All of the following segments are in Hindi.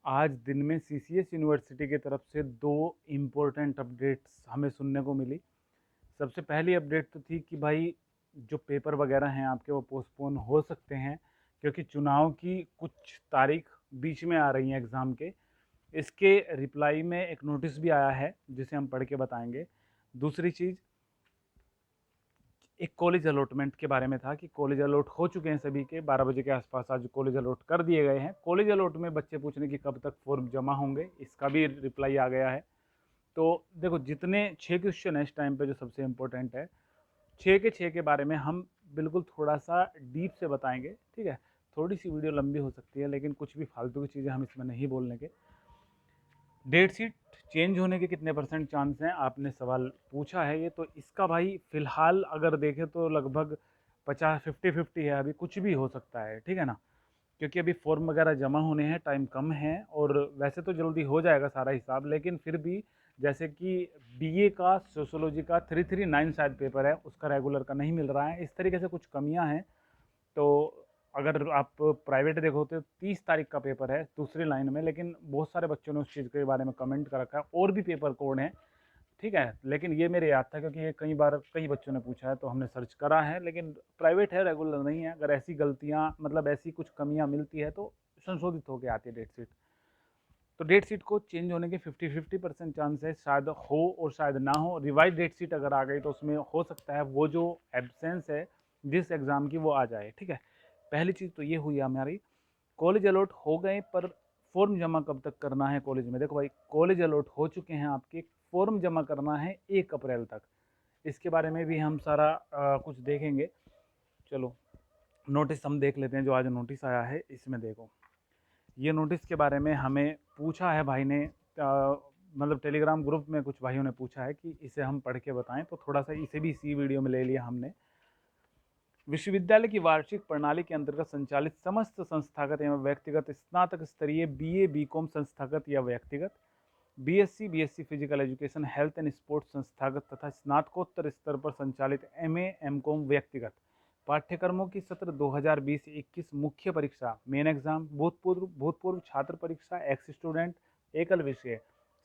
आज दिन में सीसीएस यूनिवर्सिटी की तरफ से 2 इम्पोर्टेंट अपडेट्स हमें सुनने को मिली। सबसे पहली अपडेट तो थी कि भाई जो पेपर वगैरह हैं आपके वो पोस्टपोन हो सकते हैं, क्योंकि चुनाव की कुछ तारीख बीच में आ रही हैं एग्ज़ाम के। इसके रिप्लाई में एक नोटिस भी आया है जिसे हम पढ़ के बताएंगे। दूसरी चीज़, एक कॉलेज अलॉटमेंट के बारे में था कि कॉलेज अलॉट हो चुके हैं सभी के, 12 बजे के आसपास आज कॉलेज अलॉट कर दिए गए हैं। कॉलेज अलॉट में बच्चे पूछ रहे हैं कि कब तक फॉर्म जमा होंगे, इसका भी रिप्लाई आ गया है। तो देखो, जितने 6 क्वेश्चन है इस टाइम पे जो सबसे इम्पोर्टेंट है, 6 के 6 के बारे में हम बिल्कुल थोड़ा सा डीप से बताएंगे, ठीक है। थोड़ी सी वीडियो लंबी हो सकती है, लेकिन कुछ भी फालतू की चीज़ें हम इसमें नहीं बोलने के। डेट शीट चेंज होने के कितने परसेंट चांस हैं, आपने सवाल पूछा है ये। तो इसका भाई फ़िलहाल अगर देखें तो लगभग 50-50 है, अभी कुछ भी हो सकता है, ठीक है ना। क्योंकि अभी फॉर्म वगैरह जमा होने हैं, टाइम कम है, और वैसे तो जल्दी हो जाएगा सारा हिसाब, लेकिन फिर भी जैसे कि बीए का सोशोलॉजी का 339 शायद पेपर है, उसका रेगुलर का नहीं मिल रहा है, इस तरीके से कुछ कमियां हैं। तो अगर आप प्राइवेट देखो तो 30 तारीख का पेपर है दूसरी लाइन में, लेकिन बहुत सारे बच्चों ने उस चीज़ के बारे में कमेंट कर रखा है, और भी पेपर कोड हैं, ठीक है। लेकिन ये मेरे याद था क्योंकि ये कई बार कई बच्चों ने पूछा है, तो हमने सर्च करा है। लेकिन प्राइवेट है, रेगुलर नहीं है। अगर ऐसी गलतियाँ, मतलब ऐसी कुछ कमियाँ मिलती है तो संशोधित होकर आती है डेट शीट। तो डेट शीट को चेंज होने के 50-50% चांस है, शायद हो और शायद ना हो। रिवाइज डेट शीट अगर आ गई तो उसमें हो सकता है वो जो एब्सेंस है जिस एग्ज़ाम की वो आ जाए, ठीक है। पहली चीज़ तो ये हुई हमारी। कॉलेज अलॉट हो गए, पर फॉर्म जमा कब तक करना है कॉलेज में? देखो भाई, कॉलेज अलॉट हो चुके हैं आपके, फॉर्म जमा करना है 1 अप्रैल तक। इसके बारे में भी हम सारा कुछ देखेंगे। चलो, नोटिस हम देख लेते हैं जो आज नोटिस आया है। इसमें देखो, ये नोटिस के बारे में हमें पूछा है भाई ने, मतलब टेलीग्राम ग्रुप में कुछ भाइयों ने पूछा है कि इसे हम पढ़ के बताएं, तो थोड़ा सा इसे भी इसी वीडियो में ले लिया हमने। विश्वविद्यालय की वार्षिक प्रणाली के अंतर्गत संचालित समस्त संस्थागत एवं व्यक्तिगत स्नातक स्तरीय बीए बीकॉम संस्थागत या व्यक्तिगत, BSc physical education health and sports संस्थागत तथा स्नातकोत्तर स्तर पर संचालित एमए एमकॉम व्यक्तिगत पाठ्यक्रमों की सत्र 2020-21 मुख्य परीक्षा, मेन एग्जाम, भूतपूर्व छात्र परीक्षा, एक्स स्टूडेंट, एकल विषय,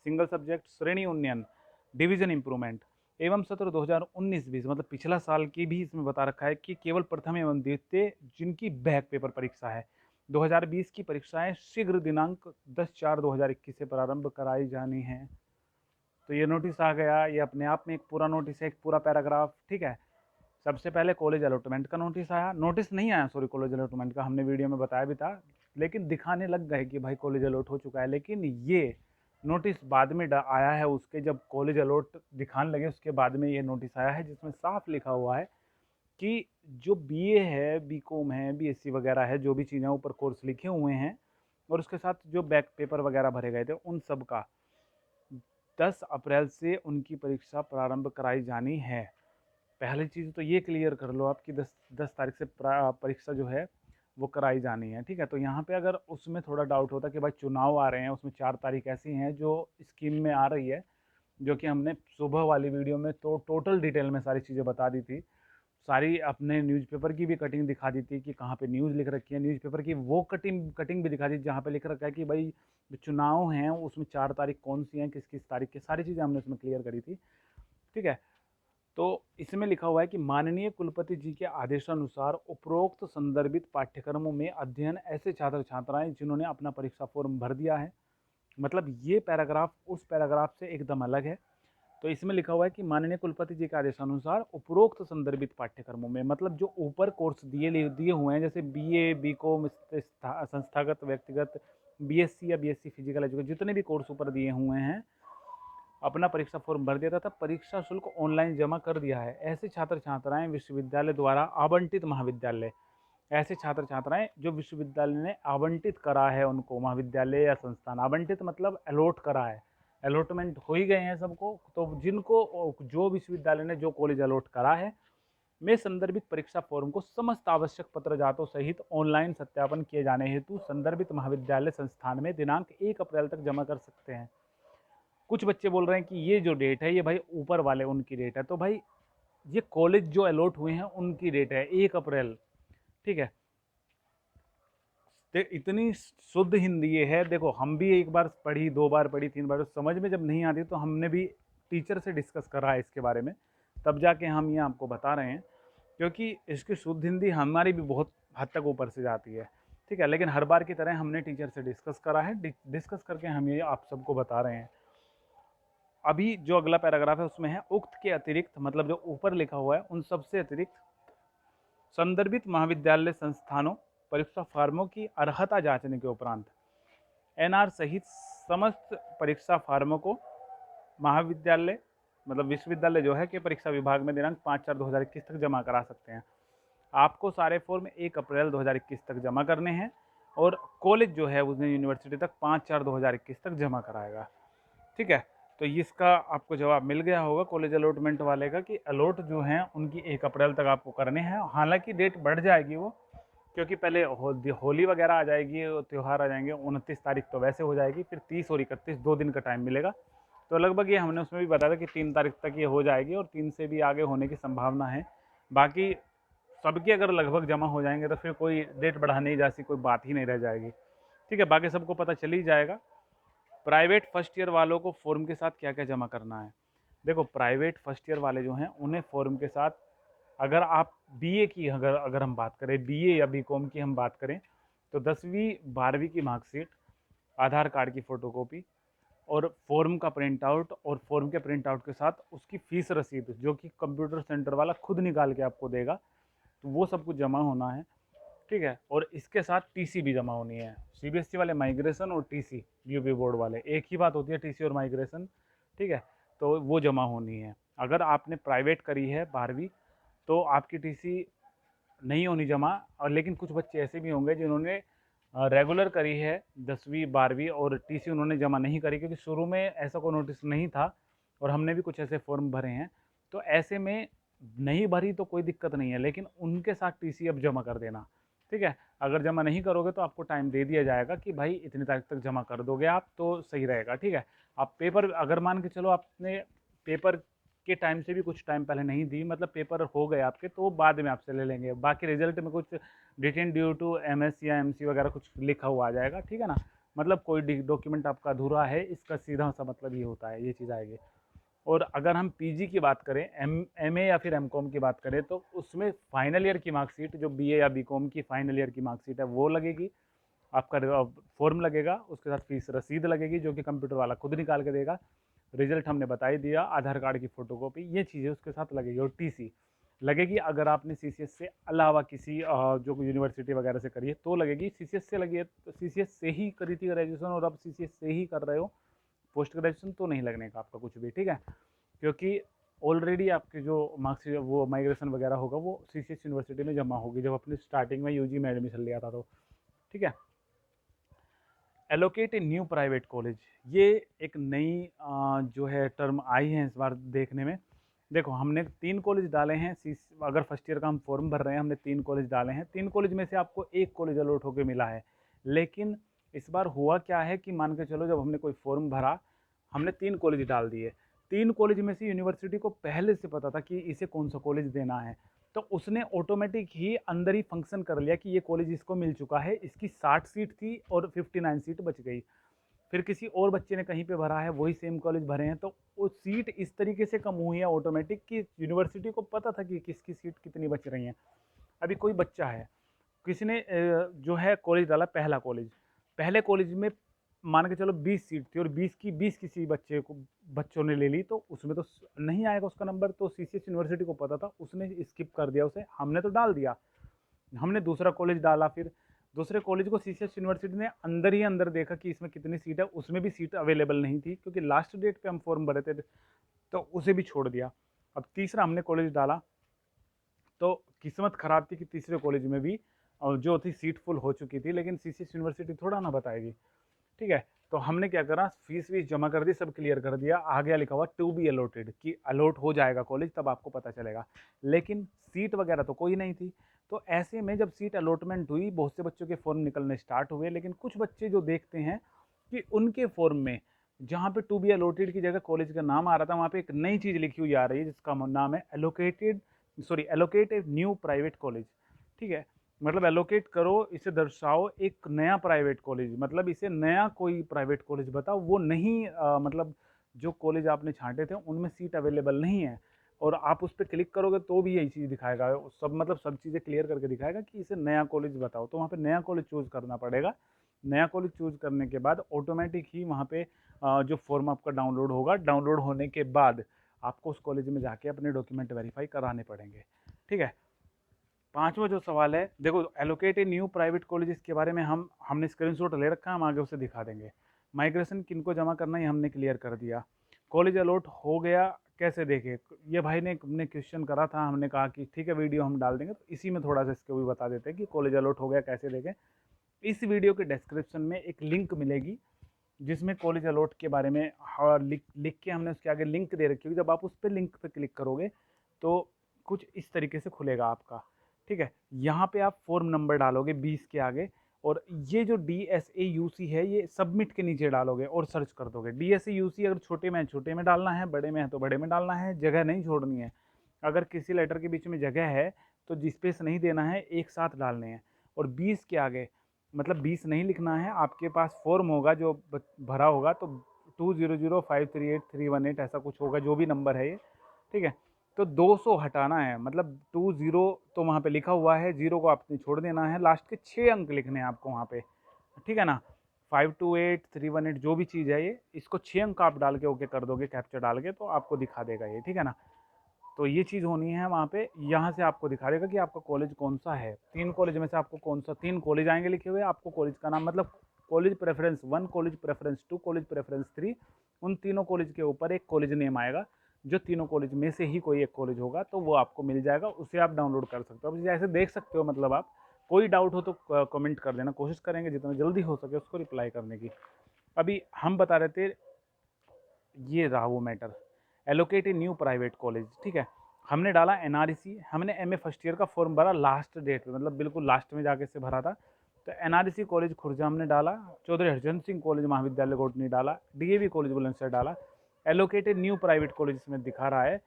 सिंगल सब्जेक्ट, श्रेणी उन्नयन, डिवीजन इंप्रूवमेंट एवं सत्र 2019-20, मतलब पिछला साल की भी इसमें बता रखा है कि केवल प्रथम एवं द्वितीय जिनकी बैक पेपर परीक्षा है, 2020 की परीक्षाएं शीघ्र दिनांक 10/4/2021 से प्रारंभ कराई जानी है। तो ये नोटिस आ गया, ये अपने आप में एक पूरा नोटिस है, एक पूरा पैराग्राफ, ठीक है। सबसे पहले कॉलेज अलॉटमेंट का नोटिस आया, नोटिस नहीं आया सॉरी, कॉलेज अलॉटमेंट का हमने वीडियो में बताया भी था, लेकिन दिखाने लग गए कि भाई कॉलेज अलॉट हो चुका है। लेकिन ये नोटिस बाद में आया है, उसके जब कॉलेज अलॉट दिखाने लगे उसके बाद में ये नोटिस आया है, जिसमें साफ लिखा हुआ है कि जो बीए है, बीकॉम है, बीएससी वगैरह है, जो भी चीज़ें ऊपर कोर्स लिखे हुए हैं, और उसके साथ जो बैक पेपर वगैरह भरे गए थे, उन सब का 10 अप्रैल से उनकी परीक्षा प्रारंभ कराई जानी है। पहली चीज़ तो ये क्लियर कर लो आप कि 10 तारीख से परीक्षा जो है वो कराई जानी है, ठीक है। तो यहाँ पे अगर उसमें थोड़ा डाउट होता कि भाई चुनाव आ रहे हैं, उसमें 4 तारीख ऐसी हैं जो स्कीम में आ रही है, जो कि हमने सुबह वाली वीडियो में तो टोटल डिटेल में सारी चीज़ें बता दी थी। सारी अपने न्यूज़पेपर की भी कटिंग दिखा दी थी कि कहाँ पे न्यूज़ लिख रखी है, न्यूज़पेपर की वो कटिंग कटिंग भी दिखा दी जहाँ पे लिख रखा है कि भाई जो चुनाव हैं उसमें 4 तारीख कौन सी हैं, किस किस तारीख की, सारी चीज़ें हमने उसमें क्लियर करी थी, ठीक है। तो इसमें लिखा हुआ है कि माननीय कुलपति जी के आदेशानुसार उपरोक्त संदर्भित पाठ्यक्रमों में अध्ययन ऐसे छात्र छात्राएं जिन्होंने अपना परीक्षा फॉर्म भर दिया है, मतलब ये पैराग्राफ उस पैराग्राफ से एकदम अलग है। तो इसमें लिखा हुआ है कि माननीय कुलपति जी के आदेशानुसार उपरोक्त संदर्भित पाठ्यक्रमों में, मतलब जो ऊपर कोर्स दिए दिए हुए हैं, जैसे बीए बीकॉम संस्थागत व्यक्तिगत, बीएससी या बीएससी फिजिकल एजुकेशन, जितने भी कोर्स ऊपर दिए हुए हैं, अपना परीक्षा फॉर्म भर दिया था, परीक्षा शुल्क ऑनलाइन जमा कर दिया है, ऐसे छात्र छात्राएं विश्वविद्यालय द्वारा आवंटित महाविद्यालय, ऐसे छात्र छात्राएं जो विश्वविद्यालय ने आवंटित करा है उनको, महाविद्यालय या संस्थान, आवंटित मतलब अलॉट करा है, अलॉटमेंट हो ही गए हैं सबको, तो जिनको जो विश्वविद्यालय ने जो कॉलेज अलॉट करा है में संदर्भित परीक्षा फॉर्म को समस्त आवश्यक पत्र जातों सहित ऑनलाइन सत्यापन किए जाने हेतु संदर्भित महाविद्यालय संस्थान में दिनांक 1 अप्रैल तक जमा कर सकते हैं। कुछ बच्चे बोल रहे हैं कि ये जो डेट है ये भाई ऊपर वाले उनकी डेट है, तो भाई ये कॉलेज जो अलॉट हुए हैं उनकी डेट है 1 अप्रैल, ठीक है। तो इतनी शुद्ध हिंदी ये है, देखो हम भी एक बार पढ़ी, 2 बार पढ़ी, 3 बार, समझ में जब नहीं आती तो हमने भी टीचर से डिस्कस करा है इसके बारे में, तब जाके हम ये आपको बता रहे हैं, क्योंकि इसकी शुद्ध हिंदी हमारी भी बहुत हद तक ऊपर से जाती है, ठीक है। लेकिन हर बार की तरह हमने टीचर से डिस्कस करा है, डिस्कस करके हम ये आप सबको बता रहे हैं। अभी जो अगला पैराग्राफ है उसमें है, उक्त के अतिरिक्त, मतलब जो ऊपर लिखा हुआ है उन सबसे अतिरिक्त संदर्भित महाविद्यालय संस्थानों परीक्षा फार्मों की अर्हता जांचने के उपरांत एनआर सहित समस्त परीक्षा फार्मों को महाविद्यालय, मतलब विश्वविद्यालय जो है, कि परीक्षा विभाग में दिनांक 5/4/2021 तक जमा करा सकते हैं। आपको सारे फॉर्म 1 अप्रैल 2021 तक जमा करने हैं, और कॉलेज जो है उसने यूनिवर्सिटी तक 5/4/2021 तक जमा कराएगा, ठीक है। तो इसका आपको जवाब मिल गया होगा कॉलेज अलॉटमेंट वाले का, कि अलॉट जो हैं उनकी 1 अप्रैल तक आपको करने हैं। हालांकि डेट बढ़ जाएगी वो, क्योंकि पहले होली वगैरह आ जाएगी, त्यौहार आ जाएंगे, 29 तारीख तो वैसे हो जाएगी, फिर 30 और 31 2 दिन का टाइम मिलेगा। तो लगभग ये हमने उसमें भी बताया था कि 3 तारीख तक ये हो जाएगी, और 3 से भी आगे होने की संभावना है। बाकी सबके अगर लगभग जमा हो जाएंगे तो फिर कोई डेट बढ़ाने जैसी कोई बात ही नहीं रह जाएगी, ठीक है। बाकी सबको पता चल ही जाएगा। प्राइवेट फर्स्ट ईयर वालों को फॉर्म के साथ क्या क्या जमा करना है। देखो, प्राइवेट फर्स्ट ईयर वाले जो हैं उन्हें फॉर्म के साथ, अगर आप बीए की अगर हम बात करें, बीए या बीकॉम की हम बात करें, तो 10वीं 12वीं की मार्कशीट, आधार कार्ड की फ़ोटोकॉपी, और फॉर्म का प्रिंट आउट, और फॉर्म के प्रिंट आउट के साथ उसकी फ़ीस रसीद, जो कि कंप्यूटर सेंटर वाला खुद निकाल के आपको देगा, तो वो सब कुछ जमा होना है, ठीक है। और इसके साथ टीसी भी जमा होनी है। सीबीएसई वाले माइग्रेशन और टीसी, यूपी बोर्ड वाले एक ही बात होती है, टीसी और माइग्रेशन, ठीक है। तो वो जमा होनी है। अगर आपने प्राइवेट करी है 12वीं, तो आपकी टीसी नहीं होनी जमा। और लेकिन कुछ बच्चे ऐसे भी होंगे जिन्होंने रेगुलर करी है 10वीं 12वीं, और टीसी उन्होंने जमा नहीं करी, क्योंकि शुरू में ऐसा कोई नोटिस नहीं था, और हमने भी कुछ ऐसे फॉर्म भरे हैं। तो ऐसे में नहीं भरी तो कोई दिक्कत नहीं है, लेकिन उनके साथ टीसी अब जमा कर देना, ठीक है। अगर जमा नहीं करोगे तो आपको टाइम दे दिया जाएगा कि भाई इतनी तारीख तक जमा कर दोगे आप तो सही रहेगा, ठीक है। आप पेपर, अगर मान के चलो आपने पेपर के टाइम से भी कुछ टाइम पहले नहीं दी, मतलब पेपर हो गए आपके, तो बाद में आपसे ले लेंगे। बाकी रिजल्ट में कुछ डिटेन ड्यू टू एमएस या एमसी वगैरह कुछ लिखा हुआ आ जाएगा, ठीक है ना। मतलब कोई डॉक्यूमेंट आपका अधूरा है, इसका सीधा सा मतलब ये होता है, ये चीज़ आएगी। और अगर हम पीजी की बात करें, एमए या फिर एमकॉम की बात करें, तो उसमें फाइनल ईयर की मार्कशीट, जो बीए या बीकॉम की फाइनल ईयर की मार्कशीट है वो लगेगी, आपका फॉर्म लगेगा, उसके साथ फीस रसीद लगेगी जो कि कंप्यूटर वाला खुद निकाल के देगा। रिजल्ट हमने बता ही दिया, आधार कार्ड की फ़ोटोकॉपी, ये चीज़ें उसके साथ लगेगी। और टीसी लगेगी अगर आपने सीसीएस से अलावा किसी जो यूनिवर्सिटी वगैरह से करी है तो लगेगी। सीसीएस से लगी है तो सीसीएस से ही करी थी ग्रेजुएशन, और अब सीसीएस से ही कर रहे हो पोस्ट ग्रेजुएशन, तो नहीं लगने का आपका कुछ भी, ठीक है। क्योंकि ऑलरेडी आपके जो मार्क्स वो माइग्रेशन वगैरह होगा वो सीसीएस यूनिवर्सिटी में जमा होगी, जब अपने स्टार्टिंग में यूजी में एडमिशन लिया था तो, ठीक है। Allocate a new private college, ये एक नई जो है टर्म आई है इस बार देखने में। देखो, हमने 3 कॉलेज डाले हैं, अगर फर्स्ट ईयर का हम फॉर्म भर रहे हैं, हमने 3 कॉलेज डाले हैं, 3 कॉलेज में से आपको 1 कॉलेज अलॉट होकर मिला है। लेकिन इस बार हुआ क्या है कि मान के चलो, जब हमने कोई फॉर्म भरा, हमने 3 कॉलेज डाल दिए, 3 कॉलेज में से यूनिवर्सिटी को पहले से पता था कि इसे कौन सा कॉलेज देना है, तो उसने ऑटोमेटिक ही अंदर ही फंक्शन कर लिया कि ये कॉलेज इसको मिल चुका है, इसकी 60 सीट थी और 59 सीट बच गई। फिर किसी और बच्चे ने कहीं पे भरा है, वही सेम कॉलेज भरे हैं, तो वो सीट इस तरीके से कम हुई है ऑटोमेटिक, कि यूनिवर्सिटी को पता था कि किसकी सीट कितनी बच रही हैं। अभी कोई बच्चा है, किसी ने जो है कॉलेज डाला, पहला कॉलेज, पहले कॉलेज में मान के चलो 20 सीट थी, और 20 की 20 किसी बच्चों ने ले ली, तो उसमें तो नहीं आएगा उसका नंबर। तो सीसीएस यूनिवर्सिटी को पता था, उसने स्किप कर दिया उसे, हमने तो डाल दिया, हमने दूसरा कॉलेज डाला। फिर दूसरे कॉलेज को सीसीएस यूनिवर्सिटी ने अंदर ही अंदर देखा कि इसमें कितनी सीट है, उसमें भी सीट अवेलेबल नहीं थी, क्योंकि लास्ट डेट पे हम फॉर्म भरे थे, तो उसे भी छोड़ दिया। अब तीसरा हमने कॉलेज डाला, तो किस्मत ख़राब थी कि तीसरे कॉलेज में भी जो थी सीट फुल हो चुकी थी, लेकिन सीसीएस यूनिवर्सिटी थोड़ा ना बताएगी, ठीक है। तो हमने क्या करा, फीस वीस जमा कर दी, सब क्लियर कर दिया, आ गया लिखा हुआ टू बी अलॉटेड, कि अलॉट हो जाएगा कॉलेज, तब आपको पता चलेगा। लेकिन सीट वगैरह तो कोई नहीं थी। तो ऐसे में जब सीट अलॉटमेंट हुई, बहुत से बच्चों के फॉर्म निकलने स्टार्ट हुए, लेकिन कुछ बच्चे जो देखते हैं कि उनके फॉर्म में जहाँ पे टू बी अलॉटेड की जगह कॉलेज का नाम आ रहा था, वहाँ पे एक नई चीज़ लिखी हुई आ रही है, जिसका नाम है एलोकेटेड न्यू प्राइवेट कॉलेज, ठीक है। मतलब एलोकेट करो, इसे दर्शाओ एक नया प्राइवेट कॉलेज, मतलब इसे नया कोई प्राइवेट कॉलेज बताओ, वो नहीं मतलब जो कॉलेज आपने छांटे थे उनमें सीट अवेलेबल नहीं है, और आप उस पर क्लिक करोगे तो भी यही चीज़ दिखाएगा, सब मतलब सब चीज़ें क्लियर करके दिखाएगा कि इसे नया कॉलेज बताओ, तो वहाँ पे नया कॉलेज चूज़ करना पड़ेगा। नया कॉलेज चूज़ करने के बाद ऑटोमेटिक ही वहाँ पे जो फॉर्म आपका डाउनलोड होगा, डाउनलोड होने के बाद आपको उस कॉलेज में जाके अपने डॉक्यूमेंट वेरीफाई कराने पड़ेंगे। ठीक है। पांचवा जो सवाल है, देखो allocate a new private college के बारे में हमने स्क्रीनशॉट ले रखा है, हम आगे उसे दिखा देंगे। माइग्रेशन किनको जमा करना है हमने क्लियर कर दिया। कॉलेज अलॉट हो गया कैसे देखे, ये भाई ने क्वेश्चन करा था, हमने कहा कि ठीक है वीडियो हम डाल देंगे, तो इसी में थोड़ा सा इसको भी बता देते हैं कि कॉलेज अलॉट हो गया कैसे देखें। इस वीडियो के डिस्क्रिप्शन में एक लिंक मिलेगी जिसमें कॉलेज अलॉट के बारे में लिख के हमने उसके आगे लिंक दे रखी होगी, जब आप उस पर लिंक पे क्लिक करोगे तो कुछ इस तरीके से खुलेगा आपका। ठीक है, यहाँ पे आप फॉर्म नंबर डालोगे 20 के आगे, और ये जो DSAUC है ये सबमिट के नीचे डालोगे और सर्च कर दोगे। DSAUC अगर छोटे में है छोटे में डालना है, बड़े में है तो बड़े में डालना है, जगह नहीं छोड़नी है। अगर किसी लेटर के बीच में जगह है तो स्पेस नहीं देना है, एक साथ डालने हैं। और 20 के आगे मतलब 20 नहीं लिखना है, आपके पास फॉर्म होगा जो भरा होगा, तो 200538 ऐसा कुछ होगा जो भी नंबर है ये। ठीक है, तो 200 हटाना है, मतलब 20 तो वहाँ पे लिखा हुआ है, 0 को आपने छोड़ देना है, लास्ट के 6 अंक लिखने हैं आपको वहाँ पे। ठीक है ना, 528318 जो भी चीज़ है ये, इसको 6 अंक आप डाल के ओके कर दोगे कैप्चर डाल के, तो आपको दिखा देगा ये। ठीक है ना, तो ये चीज़ होनी है वहाँ पे, यहाँ से आपको दिखा देगा कि आपका कॉलेज कौन सा है। 3 कॉलेज में से आपको कौन सा, 3 कॉलेज आएंगे लिखे हुए, आपको कॉलेज का नाम मतलब college preference 1, college preference 2, college preference 3, उन तीनों कॉलेज के ऊपर एक कॉलेज नेम आएगा, जो तीनों कॉलेज में से ही कोई एक कॉलेज होगा, तो वो आपको मिल जाएगा, उसे आप डाउनलोड कर सकते हो। अब जैसे देख सकते हो, मतलब आप कोई डाउट हो तो कमेंट कर देना, कोशिश करेंगे जितना जल्दी हो सके उसको रिप्लाई करने की। अभी हम बता रहे थे, ये रहा वो matter, allocate a new private college. ठीक है, हमने डाला NRC, हमने MA फर्स्ट ईयर का फॉर्म भरा लास्ट डेट पे, मतलब बिल्कुल लास्ट में जाके से भरा था, तो NRC कॉलेज खुर्जा हमने डाला, चौधरी हरचंद सिंह कॉलेज महाविद्यालय कोटनी डाला, DAV कॉलेज बुलंदशहर डाला, allocate a new private college इसमें दिखा रहा है।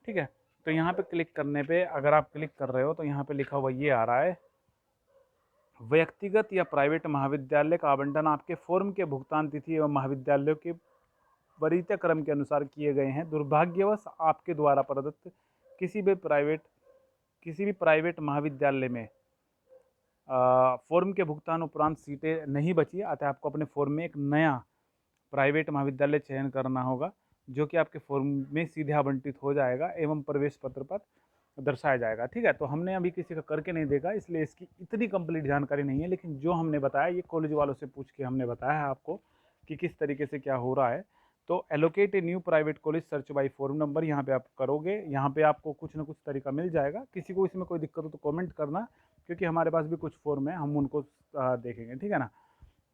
ठीक है, तो यहाँ पे क्लिक करने पे, अगर आप क्लिक कर रहे हो तो यहाँ पे लिखा हुआ ये आ रहा है, व्यक्तिगत या प्राइवेट महाविद्यालय का आवंटन आपके फॉर्म के भुगतान तिथि एवं महाविद्यालयों के वरीयता क्रम के अनुसार किए गए हैं। दुर्भाग्यवश आपके द्वारा प्रदत्त किसी भी प्राइवेट महाविद्यालय में फॉर्म के भुगतान उपरांत सीटें नहीं बची, अतः आपको अपने फॉर्म में एक नया प्राइवेट महाविद्यालय चयन करना होगा, जो कि आपके फॉर्म में सीधे आवंटित हो जाएगा एवं प्रवेश पत्र पर दर्शाया जाएगा। ठीक है, तो हमने अभी किसी का करके नहीं देखा, इसलिए इसकी इतनी कंप्लीट जानकारी नहीं है, लेकिन जो हमने बताया ये कॉलेज वालों से पूछ के हमने बताया है आपको कि किस तरीके से क्या हो रहा है। तो allocate a new private college search by form number, यहाँ पे आप करोगे, यहाँ पे आपको कुछ ना कुछ तरीका मिल जाएगा। किसी को इसमें कोई दिक्कत हो तो कमेंट करना, क्योंकि हमारे पास भी कुछ फॉर्म है, हम उनको देखेंगे। ठीक है ना,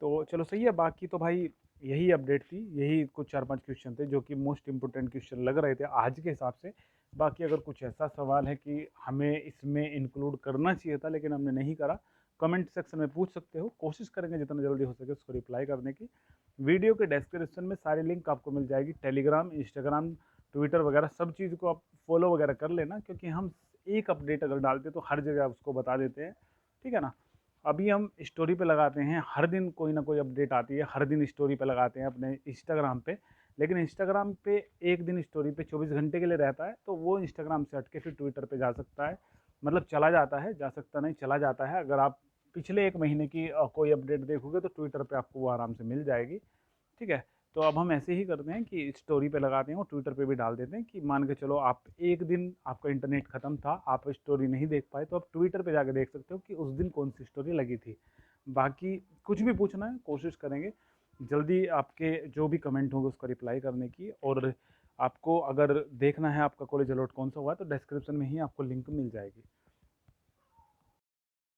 तो चलो सही है। बाकी तो भाई यही अपडेट थी, यही कुछ 4-5 क्वेश्चन थे जो कि मोस्ट इंपोर्टेंट क्वेश्चन लग रहे थे आज के हिसाब से। बाकी अगर कुछ ऐसा सवाल है कि हमें इसमें इंक्लूड करना चाहिए था लेकिन हमने नहीं करा, कमेंट सेक्शन में पूछ सकते हो, कोशिश करेंगे जितना जल्दी हो सके उसको रिप्लाई करने की। वीडियो के डिस्क्रिप्शन में सारी लिंक आपको मिल जाएगी, टेलीग्राम, इंस्टाग्राम, ट्विटर वगैरह सब चीज़ को आप फॉलो वगैरह कर लेना, क्योंकि हम एक अपडेट अगर डालते तो हर जगह उसको बता देते हैं। ठीक है ना, अभी हम स्टोरी पे लगाते हैं, हर दिन कोई ना कोई अपडेट आती है, हर दिन स्टोरी पे लगाते हैं अपने इंस्टाग्राम पे, लेकिन इंस्टाग्राम पे एक दिन स्टोरी पे 24 घंटे के लिए रहता है, तो वो इंस्टाग्राम से हट के फिर ट्विटर पे जा सकता है, मतलब चला जाता है, जा सकता नहीं चला जाता है। अगर आप पिछले 1 महीने की कोई अपडेट देखोगे तो ट्विटर पे आपको वो आराम से मिल जाएगी। ठीक है, तो अब हम ऐसे ही करते हैं कि स्टोरी पे लगाते हैं और ट्विटर पे भी डाल देते हैं कि मान के चलो आप एक दिन आपका इंटरनेट ख़त्म था, आप स्टोरी नहीं देख पाए, तो आप ट्विटर पे जाके देख सकते हो कि उस दिन कौन सी स्टोरी लगी थी। बाकी कुछ भी पूछना है कोशिश करेंगे जल्दी आपके जो भी कमेंट होंगे उसका रिप्लाई करने की। और आपको अगर देखना है आपका कॉलेज अलॉट कौन सा हुआ है तो डिस्क्रिप्शन में ही आपको लिंक मिल जाएगी।